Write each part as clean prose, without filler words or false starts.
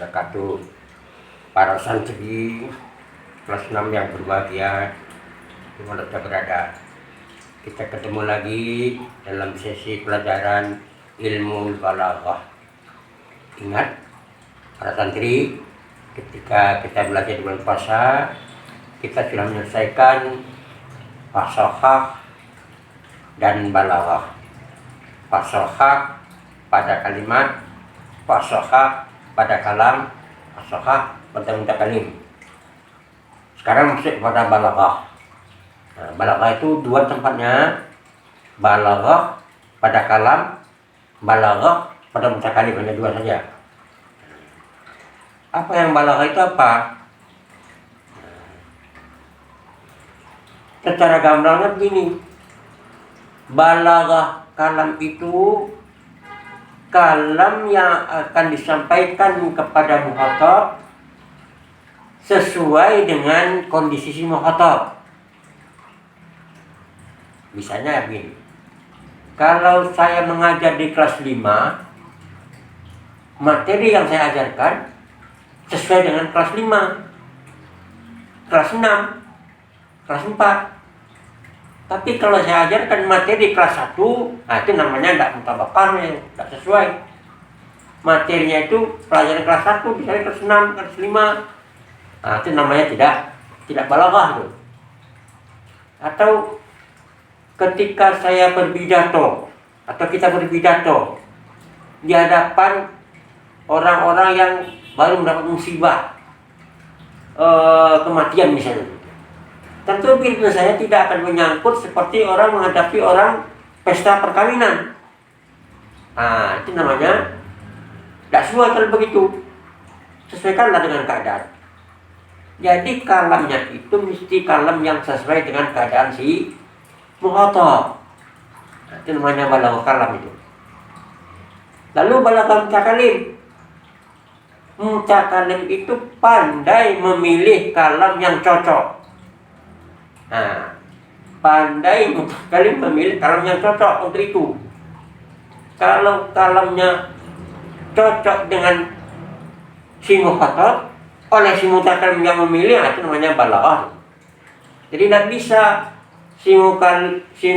wabarakatuh. Para santri kelas 6 yang berbahagia dimanapun berada, kita ketemu lagi dalam sesi pelajaran ilmu balaghah. Ingat para santri, ketika kita belajar di bulan puasa, kita sudah menyelesaikan fasohah dan balaghah. Fasohah pada kalimat, fasohah pada kalam, fasohah pada mutakalim. Sekarang masuk pada balaghah. Nah, balaghah itu dua tempatnya, balaghah pada kalam, balaghah pada mutakalim, hanya dua saja. Apa yang balaghah itu apa? Secara gamblangnya begini, balaghah kalam itu kalam yang akan disampaikan kepada mukhatab sesuai dengan kondisi si mukhatab. Misalnya begini, kalau saya mengajar di kelas 5, materi yang saya ajarkan sesuai dengan kelas 5, kelas 6, kelas 4. Tapi kalau saya ajarkan materi kelas 1, nah itu namanya tidak mutabakah, tidak sesuai. Materinya itu pelajaran kelas 1, misalnya kelas 6, kelas 5. Nah itu namanya tidak balaghah tuh. Atau ketika saya berpidato atau kita berpidato di hadapan orang-orang yang baru mendapat musibah, kematian misalnya, tentu pikiran saya tidak akan menyangkut seperti orang menghadapi orang pesta perkawinan. Nah, itu namanya tidak sesuai. Kalau begitu, sesuaikanlah dengan keadaan. Jadi kalamnya itu mesti kalam yang sesuai dengan keadaan si mukhatab. Nah, itu namanya balaghah kalam itu. Lalu balaghah mutakalim. Mutakalim itu pandai memilih kalam yang cocok. Nah, pandai mutakalim memilih kalam yang cocok untuk itu. Kalau kalamnya cocok dengan si mukhatab oleh si mutakalim yang memilih, itu namanya balaghah. Jadi tidak bisa si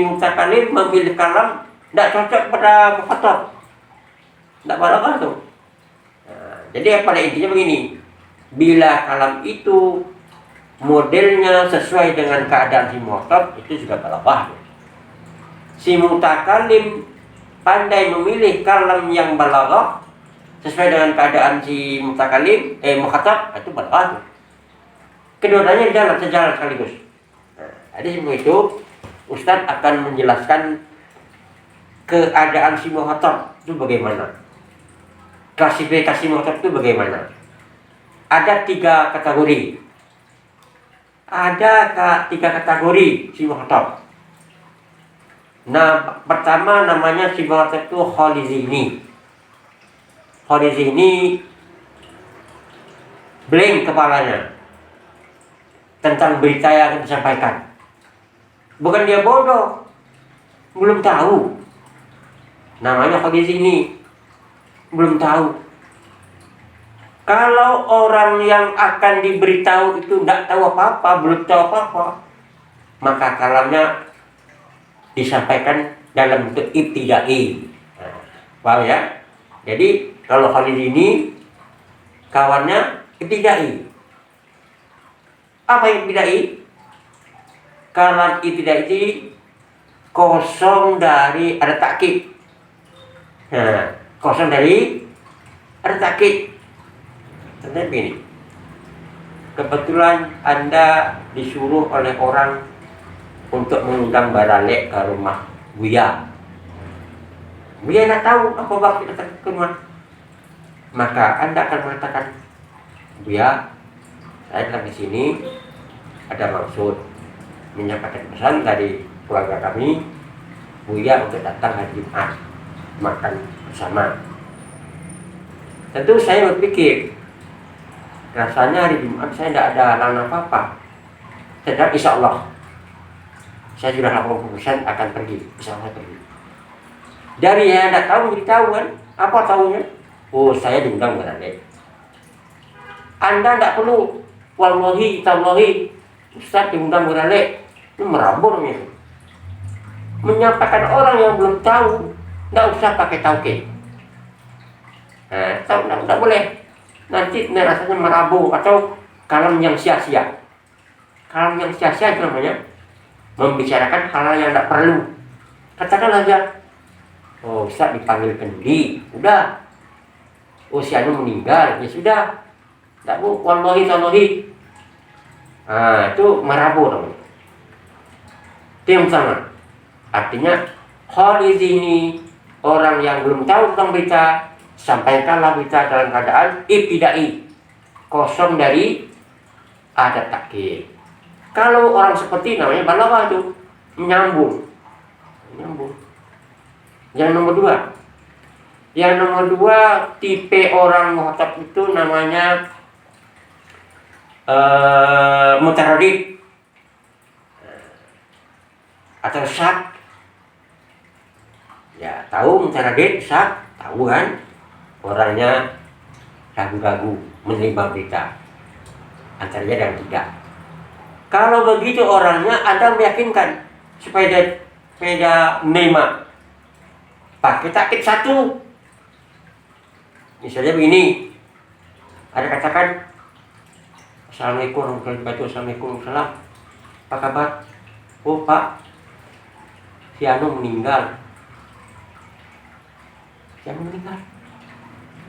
mutakalim memilih kalam tidak cocok pada mukhatab, tidak balaghah tuh. Nah, jadi pada intinya begini, bila kalam itu modelnya sesuai dengan keadaan si mukhatab, itu juga balaghah. Si mutakalim pandai memilih kalam yang balaghah sesuai dengan keadaan si mutakalim, mukhatab, itu balaghah. Keduanya sejalan sekaligus. Nah, jadi sebelum itu Ustadz akan menjelaskan keadaan si mukhatab itu bagaimana, klasifikasi mukhatab itu bagaimana. Ada 3 kategori. Ada 3 kategori si mukhatab. Nah, pertama namanya si mukhatab itu khalizini. Khalizini blank kepalanya tentang berita yang akan disampaikan. Bukan dia bodoh, belum tahu. Namanya khalizini, belum tahu. Kalau orang yang akan diberitahu itu tidak tahu apa-apa, belum tahu apa-apa, maka kalamnya disampaikan dalam bentuk ibtidai. Nah, paham ya? Jadi kalau kali ini kawannya ibtidai. Apa yang ibtidai? Kalam ibtidai kosong dari ada takkid. Nah, kosong dari ada takkid. Contohnya begini, kebetulan Anda disuruh oleh orang untuk mengundang baralek ke rumah Buya. Buya tidak tahu apa bab kita ke rumah. Maka Anda akan mengatakan, Buya, saya datang di sini ada maksud menyampaikan pesan dari keluarga kami, Buya untuk datang hari Jumat makan bersama. Tentu saya berpikir, rasanya hari Jumat saya tidak ada halangan apa-apa. Sedang insya Allah saya sudah lakukan keputusan akan pergi, insya Allah pergi. Dari yang tidak tahu menjadi tahu kan? Apa tahunya? Oh, saya diundang baralek. Anda tidak perlu wallahi tallahi Ustaz diundang beralek, ini merabur nih. Menyampaikan orang yang belum tahu, tidak usah pakai tauhid. Tidak boleh. Nanti rasanya merabu atau kalam yang sia-sia. Kalam yang sia-sia itu namanya membicarakan hal yang tidak perlu. Katakan aja, oh Ustaz dipanggil kendi, udah. Usianya meninggal, ya sudah. Tidak bu, wallahi tallahi. Itu merabu namanya. Itu yang pertama. Artinya khalidini, orang yang belum tahu tentang berita, sampaikanlah berita dalam keadaan ibtidai, kosong dari adat takkir. Kalau orang seperti namanya balaghah itu, menyambung. Yang nomor dua, tipe orang muhatab itu namanya mutaradid atau syak. Ya, tahu mutaradid, syak, tahu kan? Orangnya ragu-ragu menerima berita antaranya dan tidak. Kalau begitu orangnya Anda meyakinkan supaya dia menerima, pakai takkid satu. Misalnya begini, ada katakan Assalamualaikum warahmatullahi wabarakatuh. Assalamualaikum warahmatullahi wabarakatuh. Apa kabar? Oh Pak, si Anu meninggal.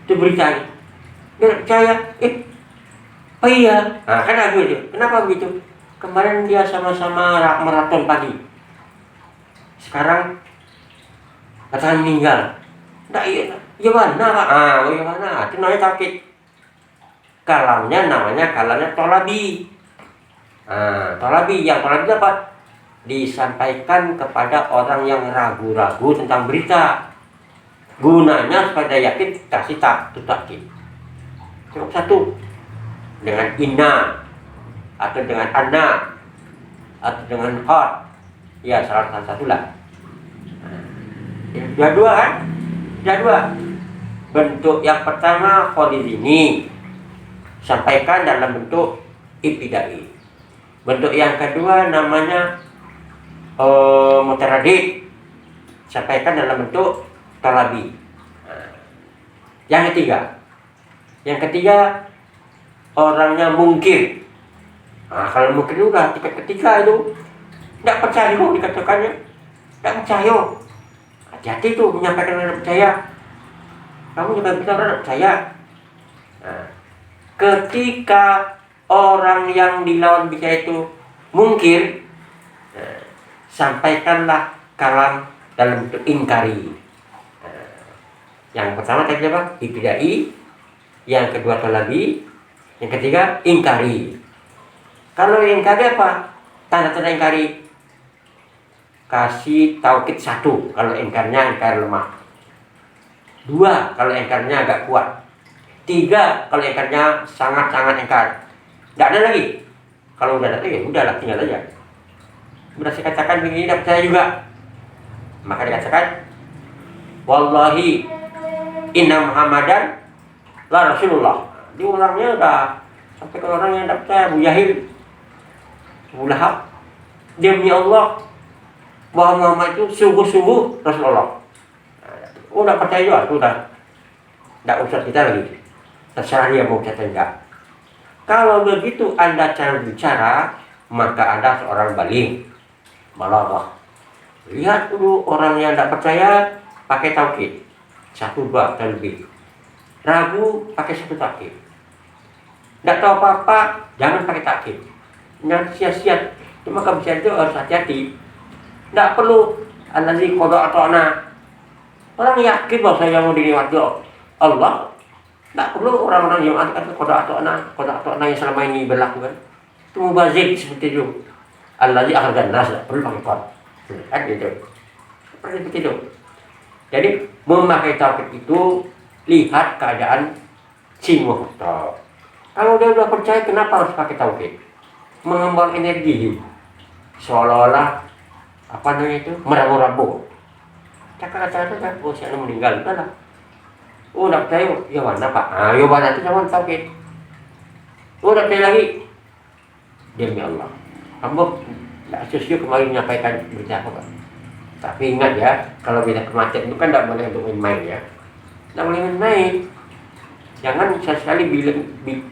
Itu beritanya. Dia percaya, oh iya. Nah, kan aku itu. Kenapa begitu? Kemarin dia sama-sama maraton pagi. Sekarang katakan meninggal. Nah, iya mana Pak? Iya mana? Itu namanya takkid. Kalamnya tolabi. Tolabi. Yang tolabi apa? Disampaikan kepada orang yang ragu-ragu tentang berita. Gunanya supaya yakin, kasih takkid. Cukup satu. Dengan inna, atau dengan anna, atau dengan qad. Ya, salah satu lah. Yang dua kan? Bentuk yang pertama khalidini, sampaikan dalam bentuk ibtidai. Bentuk yang kedua namanya mutaradid, sampaikan dalam bentuk talabi. Yang ketiga orangnya mungkir. Kalau mungkir itu udah tingkat ketiga itu, tidak percaya dikatakannya, tidak percaya. Hati-hati tuh menyampaikan orang percaya. Kamu juga bisa orang percaya. Ketika orang yang dilawan bicara itu mungkir, sampaikanlah kalam dalam bentuk ingkari. Yang pertama tadi apa? Ibtidai. Yang kedua talabi. Yang ketiga ingkari. Kalau ingkari apa? Tanda-tanda ingkari. Kasih taukid satu kalau ingkarnya ingkar lemah. 2 kalau ingkarnya agak kuat. 3 kalau ingkarnya sangat-sangat ingkar. Tidak ada lagi. Kalau udah ada ya udahlah, tinggal aja. Sudah saya katakan begini, tidak percaya juga. Maka dikatakan wallahi inna Muhammadan la Rasulullah. Di orangnya udah sampai ke orang yang tidak percaya. Abu Jahil, Abu Lahab, demi Allah bahwa Muhammad itu sungguh-sungguh Rasulullah. Udah percaya juga, udah. Tidak usah kita lagi. Terserah dia mau percaya enggak. Kalau begitu Anda cara bicara, maka Anda seorang balaghah. Lihat dulu orang yang tidak percaya pakai taukid 1, 2 atau lebih. Ragu pakai 1 taukid. Tidak tahu apa-apa, jangan pakai taukid. Jangan sia-sia. Cuma kalau bicara itu harus hati-hati. Tidak perlu analisis qada atau ana. Orang yakin bahwa saya mau dinikmati Allah. Tidak perlu orang-orang yang ada qada atau ana yang selama ini berlaku kan. Itu mubazir seperti itu. Allazi akhrajan nas, perlu pakai qad. Kan gitu. Seperti itu. Jadi memakai taukid itu lihat keadaan si muhtab. Kalau dia sudah percaya, kenapa harus pakai taukid? Mengembang energi. Seolah-olah apa namanya itu merabu-rabu. Cakap-cakap, oh si Anu meninggal, udahlah. Oh nak percaya, ya mana Pak? Ya mana itu zaman taukid. Oh, tak percaya lagi. Demi Allah, hamba tak sesuai kemarin menyampaikan berita apa, Pak. Tapi ingat ya, kalau berita kematian itu kan tidak boleh untuk main-main ya. Tidak boleh main-main. Jangan sekali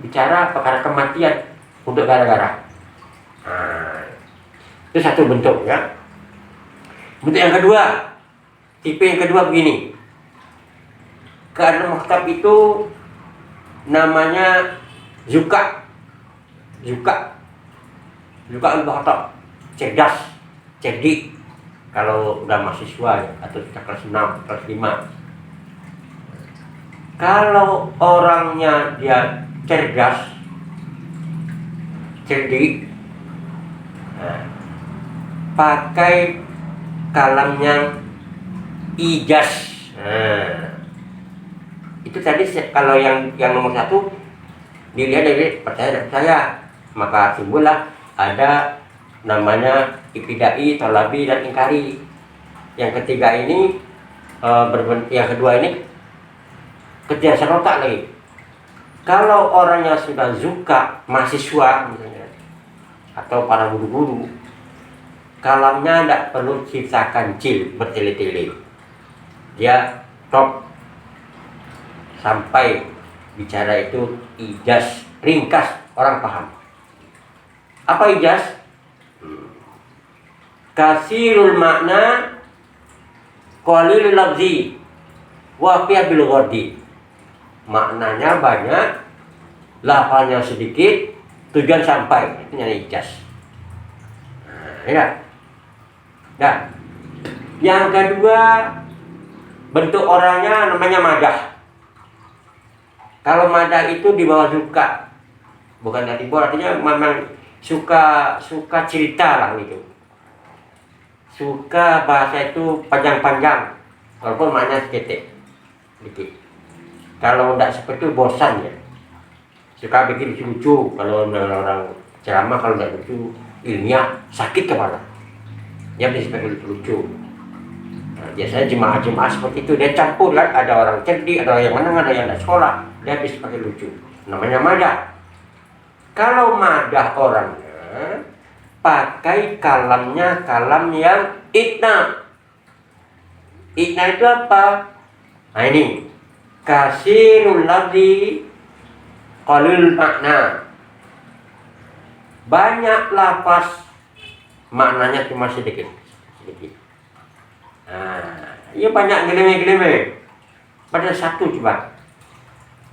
bicara perkara kematian untuk gara-gara. Nah, itu satu bentuk ya. Bentuk yang kedua, tipe yang kedua begini. Karena maktab itu namanya Zuka al-Bakhtab, cerdas, cerdik. Kalau udah mahasiswa ya, atau kita kelas 6, kelas 5. Kalau orangnya dia cerdas, cerdik, pakai kalam yang ijaz. Itu tadi kalau yang nomor 1 dilihat dari percaya dan percaya, maka timbullah ada namanya ibtidai, talabi, dan ingkari. Yang ketiga ini yang kedua ini kejar serotak lagi. Kalau orangnya sudah zuka, mahasiswa misalnya, atau para guru-guru, kalamnya tidak perlu ciptakan cil bertele-tele. Dia top sampai bicara itu ijaz, ringkas, orang paham. Apa ijaz? Kasirul makna, qalilul lafzi, wa fiya bil ghadi. Maknanya banyak, lafalnya sedikit, tujuan sampai. Itu namanya ijaz. Ya. Nah, yang kedua, bentuk orangnya namanya madah. Kalau madah itu di bawah suka, bukan dari bawah, artinya memang suka cerita lah gitu. Suka bahasa itu panjang-panjang, walaupun maknanya sedikit. Kalau tidak seperti itu bosan ya. Suka bikin lucu. Kalau orang ceramah, kalau tidak lucu, ilmiah, sakit kepala. Dia bisa bikin lucu. Nah, biasanya jemaah-jemaah seperti itu dia campur kan, ada orang cerdik, ada yang menengah, ada yang tidak sekolah, dia bisa pakai lucu. Namanya madah. Kalau madah orangnya pakai kalamnya kalam yang itna. Itna itu apa? Nah ini kasirul lafzi, qalil makna. Banyak lafaz, maknanya cuma sedikit. Nah, ia banyak geleme-geleme. Pada satu coba.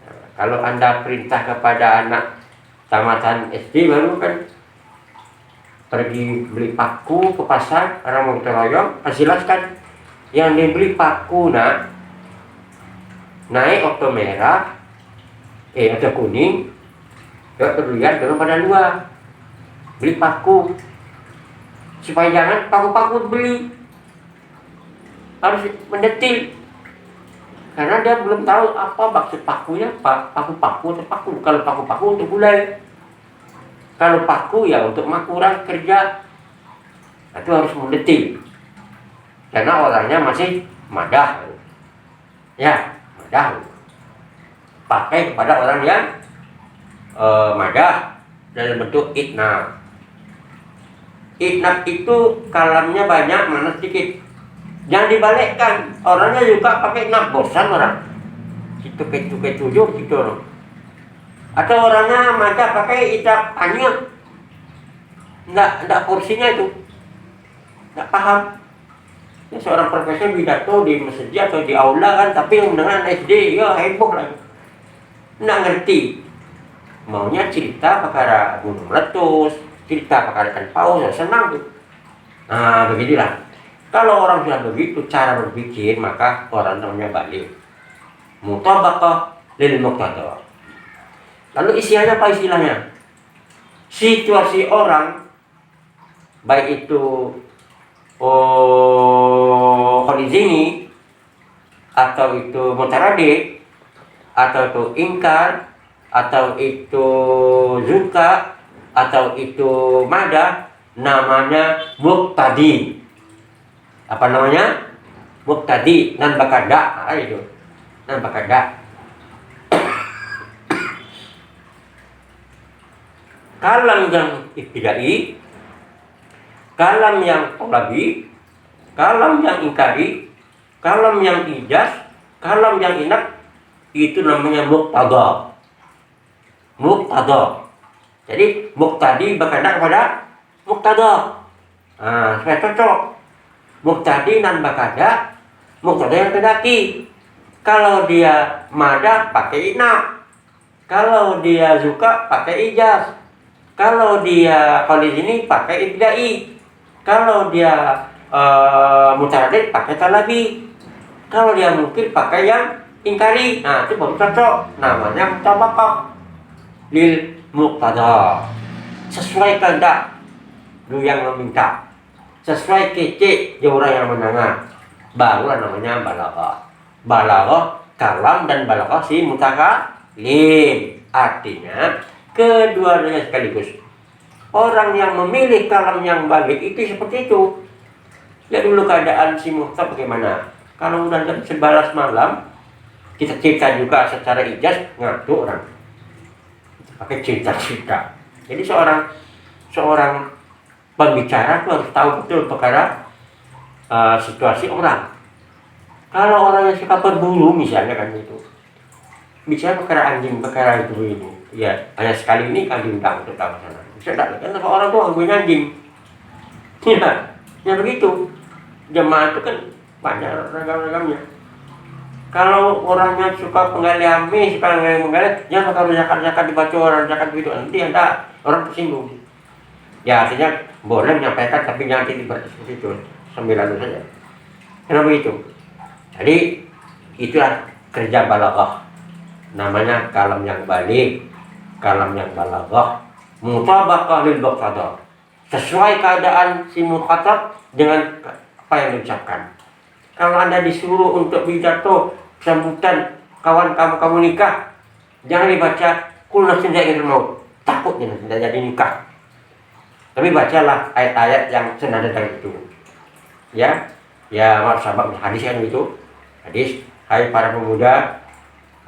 Nah, kalau Anda perintah kepada anak tamatan SD baru kan pergi beli paku ke pasar, orang mau kita royong, jelaskan yang dibeli paku nak naik auto merah, auto kuning, yuk terlihat dengan pada 2 beli paku, supaya jangan paku-paku beli, harus mendetil, karena dia belum tahu apa maksud pakunya, paku-paku atau paku. Kalau paku-paku untuk gulai, kalau paku ya untuk makuran kerja, itu harus mendetil, karena orangnya masih madah, ya. Madah pakai kepada orang yang madah dalam bentuk itna. Itna itu kalamnya banyak, mana sedikit. Jangan dibalikkan, orangnya juga pakai itna, bosan orang. Itu ketujuh gitu. Atau orangnya madah pakai itna panjang, enggak porsinya itu, enggak paham. Ya, seorang profesor pidato di masjid atau di aula kan, tapi yang mendengar SD ya heboh lagi, nggak ngerti. Maunya cerita perkara gunung meletus, cerita perkara ikan paus, ya senang tuh. Nah beginilah. Kalau orang sudah begitu cara berpikir, maka orang namanya balik mutabaqah lil muqtada. Lalu isiannya apa istilahnya? Situasi orang, baik itu khalizini, atau itu mutaradid, atau itu ingkar, atau itu zuka, atau itu madah, namanya muqtadi. Apa namanya? Muqtadi, nan bakada. Itu nan bakada. kalam yang ibtidai, kalam yang talabi, kalam yang ingkari, kalam yang ijaz, kalam yang inat, itu namanya muqtada. Muqtada. Jadi muqtadi berkaitan kepada muqtada. Supaya cocok. Muqtadi nan berkada, muqtada yang kedaki. Kalau dia mada pakai ina. Kalau dia zuka pakai ijaz. Kalau di sini pakai ibtidai. Kalau dia mutaradid pakai talabi. Kalau dia mungkin pakai yang ingkari. Nah, itu baru cocok. Namanya mutabaqah lil muqtada. Sesuai kehendak lu yang meminta. Sesuai kece dia orang yang mendengar. Barulah namanya balaghah. Balaghah kalam dan balaghah si mutakallim. Artinya kedua-duanya sekaligus. Orang yang memilih kalam yang balik itu seperti itu. Lihat dulu keadaan si muhtab bagaimana. Kalau udah jam 11 malam, kita cerita juga secara ijaz, ngantuk orang. Pakai cerita-cerita. Jadi seorang pembicara itu harus tahu betul perkara situasi orang. Kalau orang yang suka berburu misalnya kan itu, bicara perkara anjing, perkara itu ini, ya hanya sekali ini kan diundang untuk tahu sana. Bisa tak? Kan orang tuh ambil anjing. Ya begitu. Jemaah itu kan banyak ragam-ragamnya. Kalau orangnya suka penggali amis, suka menggali, jangan kalau zakat dibaca orang zakat itu nanti ada orang tersinggung. Ya artinya boleh menyampaikan tapi jangan dibaca seperti itu, sembilan saja. Kenapa itu? Jadi itulah kerja balaghah. Namanya kalam yang balik, kalam yang balaghah, mutabaqah lil muqtada. Sesuai keadaan si mukhatab dengan apa yang diucapkan. Kalau Anda disuruh untuk pidato sambutan kawan kamu nikah, jangan dibaca kul nafsin dha'iqatul maut. Takutnya tidak jadi nikah. Tapi bacalah ayat-ayat yang senada dengan itu. Ya, sahabat hadis kan gitu. Hadis, hai para pemuda,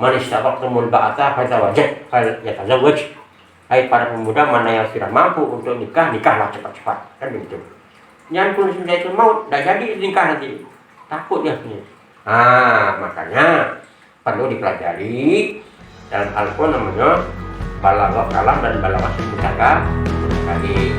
man istata'tumul ba'ata falyatazawwaj. Hai para pemuda, mana yang sudah mampu untuk nikah, nikahlah cepat-cepat. Kan begitu. Jangan kul nafsin dha'iqatul maut, tidak jadi nikah nanti. Takut dia punya. Makanya perlu dipelajari dalam Al-Quran namanya balaghah kalam dan balaghah mutakallim.